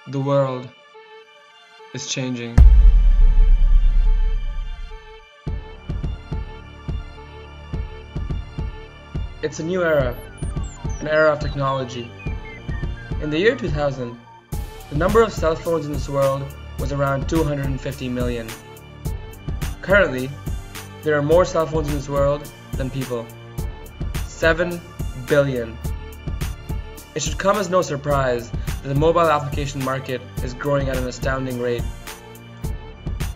The world is changing. It's a new era, an era of technology. In the year 2000, the number of cell phones in this world was around 250 million. Currently, there are more cell phones in this world than people. 7 billion. It should come as no surprise that the mobile application market is growing at an astounding rate.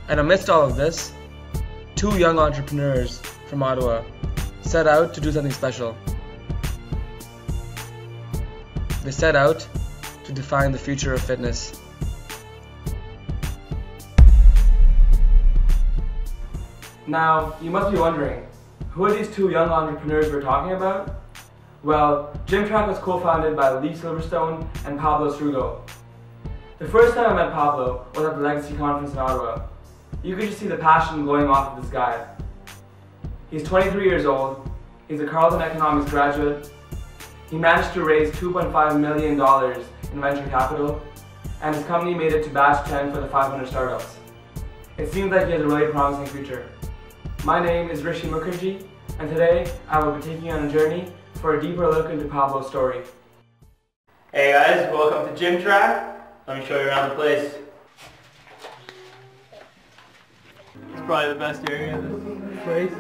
And amidst all of this, two young entrepreneurs from Ottawa set out to do something special. They set out to define the future of fitness. Now, you must be wondering, who are these two young entrepreneurs we're talking about? Well, Gymtrack was co-founded by Lee Silverstone and Pablo Srugo. The first time I met Pablo was at the Legacy Conference in Ottawa. You could just see the passion glowing off of this guy. He's 23 years old, he's a Carleton Economics graduate, he managed to raise $2.5 million in venture capital, and his company made it to batch 10 for the 500 startups. It seems like he has a really promising future. My name is Rishi Mukherjee, and today I will be taking you on a journey for a deeper look into Pablo's story. Hey guys, welcome to Gymtrack. Let me show you around the place. It's probably the best area of this place.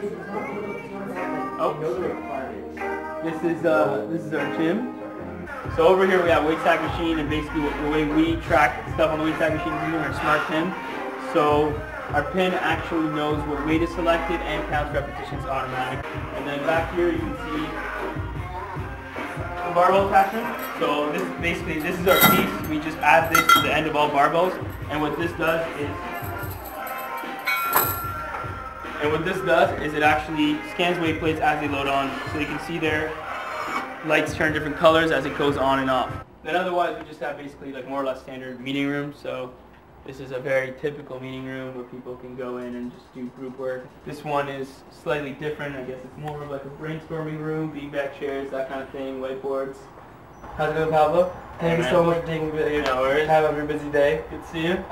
Oh, this is our gym. So over here we have weight stack machine, and basically the way we track stuff on the weight stack machine is using our smart pin. So our pin actually knows what weight is selected and counts repetitions automatically. And then back here you can see the barbell attachment. So this is our piece. We just add this to the end of all barbells, and what this does is it actually scans weight plates as they load on. So you can see there, lights turn different colors as it goes on and off. Then otherwise we just have basically like more or less standard meeting room. So this is a very typical meeting room where people can go in and just do group work. This one is slightly different. I guess it's more of like a brainstorming room, beanbag chairs, that kind of thing, whiteboards. How's it going, Pablo? Thank you so much for taking your time of your busy day. Good to see you.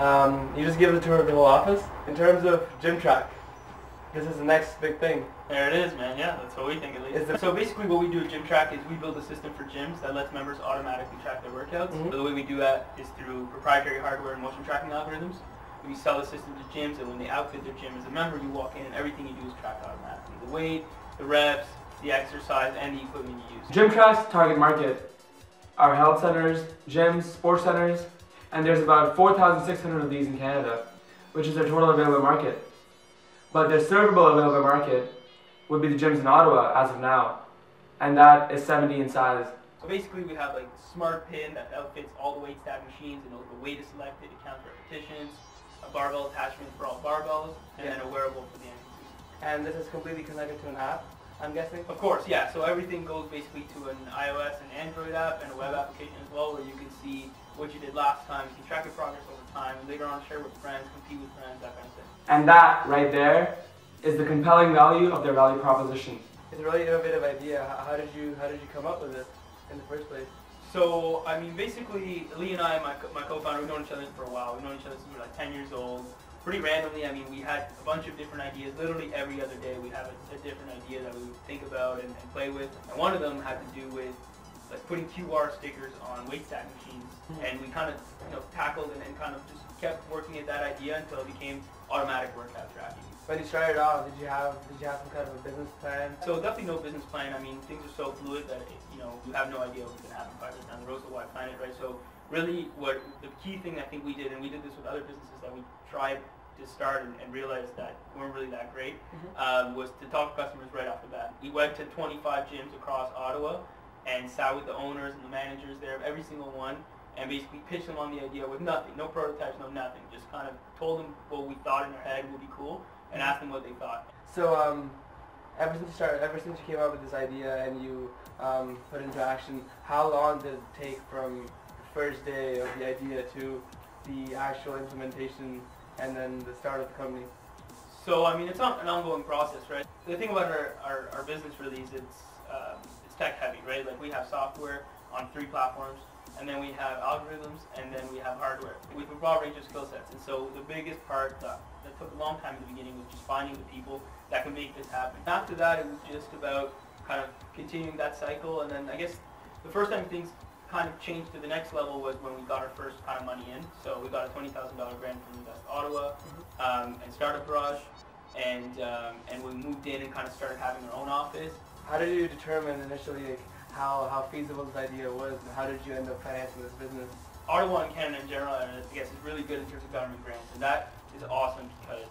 You just gave us a tour of the whole office. In terms of Gymtrack, this is the next big thing. There it is, man. Yeah, that's what we think at least. So basically what we do at Gymtrack is we build a system for gyms that lets members automatically track their workouts. So the way we do that is through proprietary hardware and motion tracking algorithms. We sell the system to gyms, and when they outfit their gym as a member, you walk in and everything you do is tracked automatically. The weight, the reps, the exercise, and the equipment you use. Gymtrack's target market are health centers, gyms, sports centers, and there's about 4,600 of these in Canada, which is their total available market. But their servable available market would be the gyms in Ottawa as of now, and that is 70 in size. So basically we have like smart pin that outfits all the weight stack machines and knows the weight is selected, it counts repetitions, a barbell attachment for all barbells, and then a wearable for the NPC. And this is completely connected to an app, I'm guessing? Of course, yeah. So everything goes basically to an iOS and Android app and a web application as well, where you can see what you did last time, you can track your progress over time, and later on share with friends, compete with friends, that kind of thing. And that right there is the compelling value of their value proposition. It's a really innovative idea. How did you come up with it in the first place? So, I mean, basically, Lee and I, my co-founder, we've known each other for a while. We've known each other since we were like 10 years old. Pretty randomly, I mean, we had a bunch of different ideas. Literally every other day we have a different idea that we would think about and play with. And one of them had to do with like putting QR stickers on weight stack machines. And we kind of tackled and kind of just kept working at that idea until it became automatic workout tracking. When you started off, did you have some kind of a business plan? So definitely no business plan. I mean, things are so fluid that you have no idea what's going to happen 5 years down the road. So why plan it, right? So really, what the key thing I think we did, and we did this with other businesses that we tried to start and realized that weren't really that great, was to talk to customers right off the bat. We went to 25 gyms across Ottawa and sat with the owners and the managers there of every single one, and basically pitched them on the idea with nothing, no prototypes, no nothing. Just kind of told them what we thought in our head would be cool, and asked them what they thought. So ever since you came up with this idea and you put it into action, how long did it take from the first day of the idea to the actual implementation and then the start of the company? So I mean, it's not an ongoing process, right? The thing about our business really is it's tech heavy, right? Like we have software on 3 platforms, and then we have algorithms, and then we have hardware with a broad range of skill sets. And so the biggest part that took a long time in the beginning was just finding the people that can make this happen. After that, it was just about kind of continuing that cycle, and then I guess the first time things kind of changed to the next level was when we got our first kind of money in. So we got a $20,000 grant from Invest Ottawa and Startup Rush, and we moved in and kind of started having our own office. How did you determine initially how feasible this idea was, and how did you end up financing this business? Ottawa and Canada in general, I guess, is really good in terms of government grants, and that is awesome because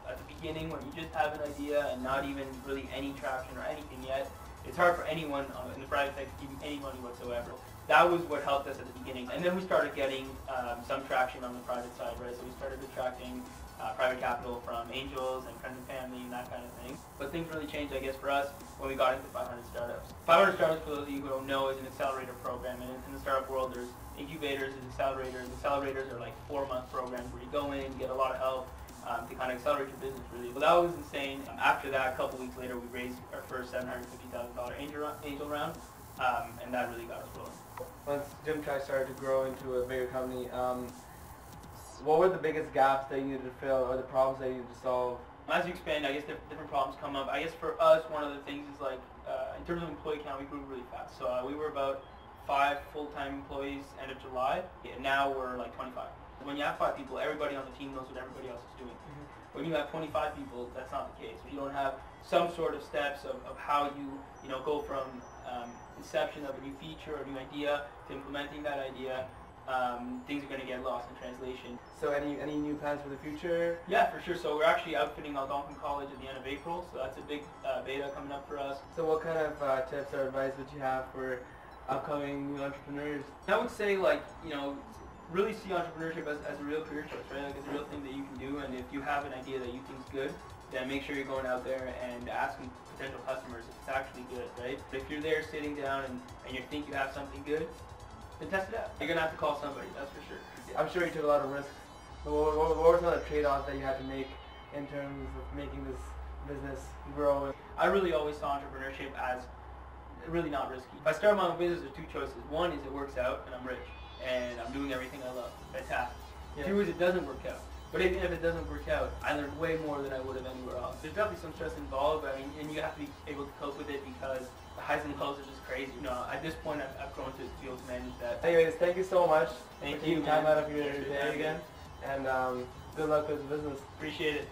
at the beginning, when you just have an idea and not even really any traction or anything yet, it's hard for anyone in the private sector to give you any money whatsoever. That was what helped us at the beginning, and then we started getting some traction on the private side, right? So we started attracting private capital from angels and friends and family and that kind of thing. But things really changed, I guess, for us when we got into 500 Startups. 500 Startups, for those of you who don't know, is an accelerator program, and in the startup world, there's incubators, there's accelerators. Accelerators are like 4-month programs where you go in, get a lot of help to kind of accelerate your business, really. Well, that was insane. After that, a couple weeks later, we raised our first $750,000 angel round, and that really got us rolling. Once Gymtrack started to grow into a bigger company, what were the biggest gaps that you needed to fill, or the problems that you needed to solve? As you expand, I guess different problems come up. I guess for us, one of the things is like, in terms of employee count, we grew really fast. So we were about 5 full-time employees end of July, and now we're like 25. When you have 5 people, everybody on the team knows what everybody else is doing. When you have 25 people, that's not the case. If you don't have some sort of steps of how you know, go from inception of a new feature or a new idea to implementing that idea, things are going to get lost in translation. So any new plans for the future? Yeah, for sure. So we're actually outfitting Algonquin College at the end of April, so that's a big beta coming up for us. So what kind of tips or advice would you have for upcoming new entrepreneurs? I would say, like, you know, really see entrepreneurship as a real career choice, right? Like, it's a real thing that you can do, and if you have an idea that you think is good, then make sure you're going out there and asking potential customers if it's actually good, right? But if you're there sitting down and you think you have something good, then test it out. You're going to have to call somebody, that's for sure. I'm sure you took a lot of risks. But what were some of the trade-offs that you had to make in terms of making this business grow? I really always saw entrepreneurship as really not risky. If I start my own business, there's 2 choices. One is it works out and I'm rich and I'm doing everything I love. Fantastic. Yeah. 2 is it doesn't work out. But even if it doesn't work out, I learned way more than I would have anywhere else. There's definitely some stress involved, but I mean, and you have to be able to cope with it because the highs and lows are just crazy. You know, at this point, I've grown to be able to manage that. Anyways, thank you so much Thank for taking you, time man. out of your day again, and good luck with the business. Appreciate it.